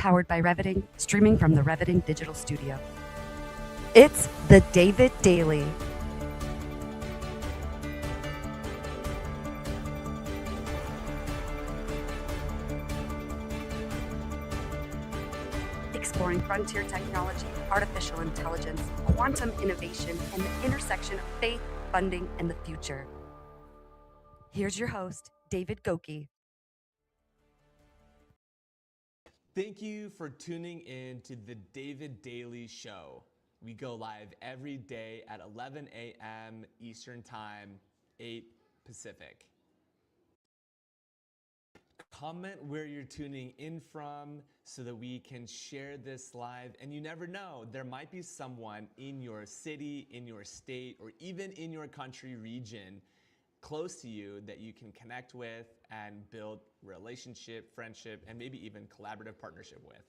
Powered by Reveting, streaming from the Reveting Digital Studio. It's the David Daily. Exploring frontier technology, artificial intelligence, quantum innovation, and the intersection of faith, funding, and the future. Here's your host, David Goki. Thank you for tuning in to the David Daily Show. We go live every day at 11 a.m. Eastern Time, 8 Pacific. Comment where you're tuning in from so that we can share this live. And you never know, there might be someone in your city, in your state, or even in your country region close to you that you can connect with and build relationship, friendship, and maybe even collaborative partnership with.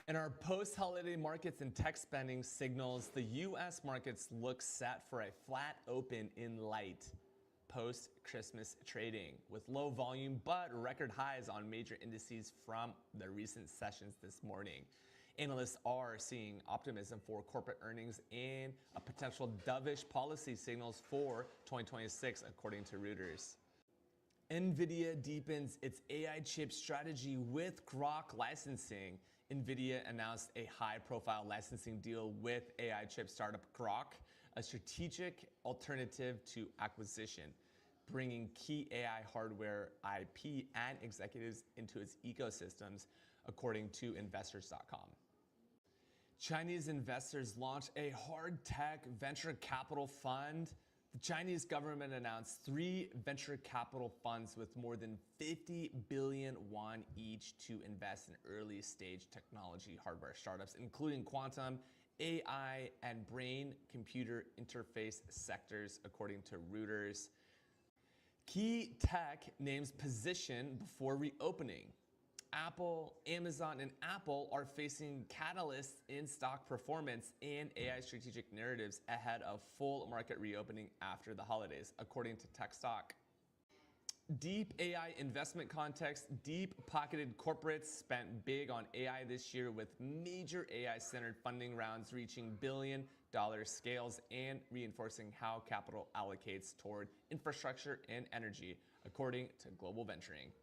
In our post-holiday markets and tech spending signals, the U.S. markets look set for a flat open in light post-Christmas trading with low volume but record highs on major indices from the recent sessions this morning. Analysts are seeing optimism for corporate earnings and a potential dovish policy signals for 2026, according to Reuters. NVIDIA deepens its AI chip strategy with Grok licensing. NVIDIA announced a high-profile licensing deal with AI chip startup Grok, a strategic alternative to acquisition, bringing key AI hardware, IP, and executives into its ecosystems, according to investors.com. Chinese investors launched a hard tech venture capital fund. The Chinese government announced 3 venture capital funds with more than 50 billion won each to invest in early stage technology hardware startups, including quantum, AI, and brain-computer interface sectors, according to Reuters. Key tech names position before reopening. Apple, Amazon, and Apple are facing catalysts in stock performance and AI strategic narratives ahead of full market reopening after the holidays, according to TechStock. Deep AI investment context, deep-pocketed corporates spent big on AI this year with major AI-centered funding rounds reaching billion-dollar scales and reinforcing how capital allocates toward infrastructure and energy, according to Global Venturing.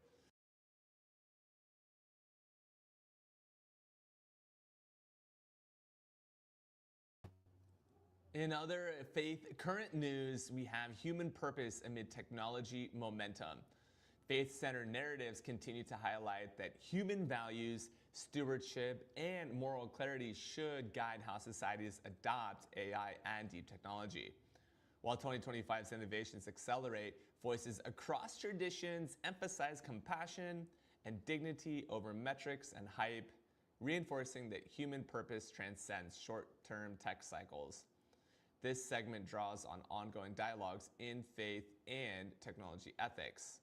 In other faith current news, we have human purpose amid technology momentum. Faith-centered narratives continue to highlight that human values, stewardship, and moral clarity should guide how societies adopt AI and deep technology. While 2025's innovations accelerate, voices across traditions emphasize compassion and dignity over metrics and hype, reinforcing that human purpose transcends short-term tech cycles. This segment draws on ongoing dialogues in faith and technology ethics.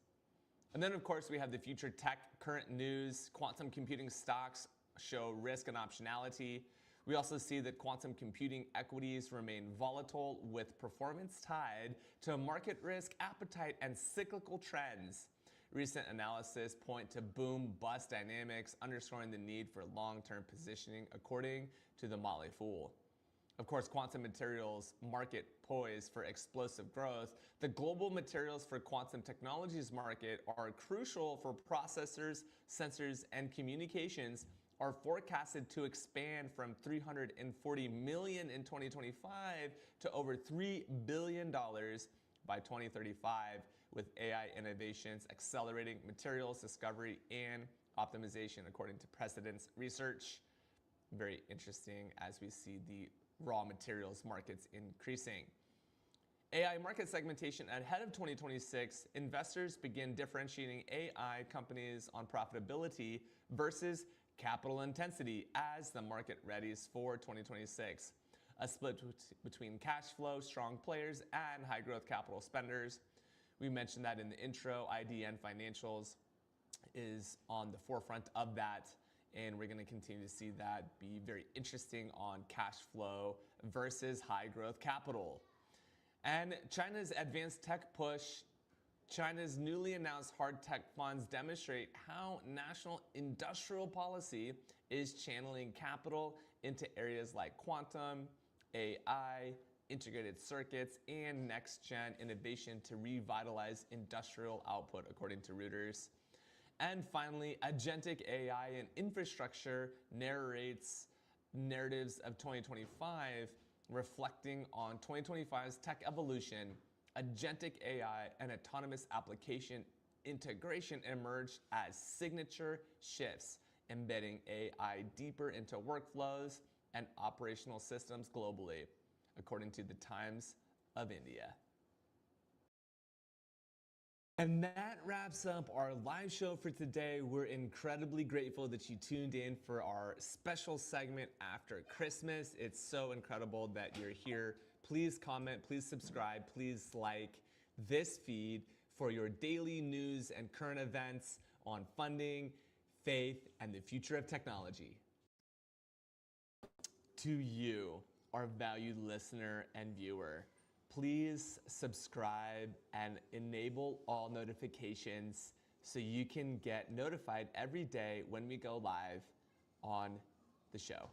And then, of course, we have the future tech, current news, quantum computing stocks show risk and optionality. We also see that quantum computing equities remain volatile with performance tied to market risk appetite and cyclical trends. Recent analysis point to boom-bust dynamics, underscoring the need for long-term positioning, according to the Motley Fool. Of course, quantum materials market poised for explosive growth. The global materials for quantum technologies market are crucial for processors, sensors, and communications are forecasted to expand from $340 million in 2025 to over $3 billion by 2035, with AI innovations accelerating materials discovery and optimization, according to Precedence Research. Very interesting as we see the raw materials markets increasing. AI market segmentation ahead of 2026, investors begin differentiating AI companies on profitability versus capital intensity as the market readies for 2026. A split between cash flow, strong players, and high growth capital spenders. We mentioned that in the intro. IDN Financials is on the forefront of that, and we're going to continue to see that be very interesting on cash flow versus high growth capital. And China's advanced tech push. China's newly announced hard tech funds demonstrate how national industrial policy is channeling capital into areas like quantum, AI, integrated circuits, and next-gen innovation to revitalize industrial output, according to Reuters. And finally, agentic AI and infrastructure narrates narratives of 2025, reflecting on 2025's tech evolution. Agentic AI and autonomous application integration emerged as signature shifts, embedding AI deeper into workflows and operational systems globally, according to the Times of India. And that wraps up our live show for today. We're incredibly grateful that you tuned in for our special segment after Christmas. It's so incredible that you're here. Please comment, please subscribe, please like this feed for your daily news and current events on funding, faith, and the future of technology. To you, our valued listener and viewer, please subscribe and enable all notifications so you can get notified every day when we go live on the show.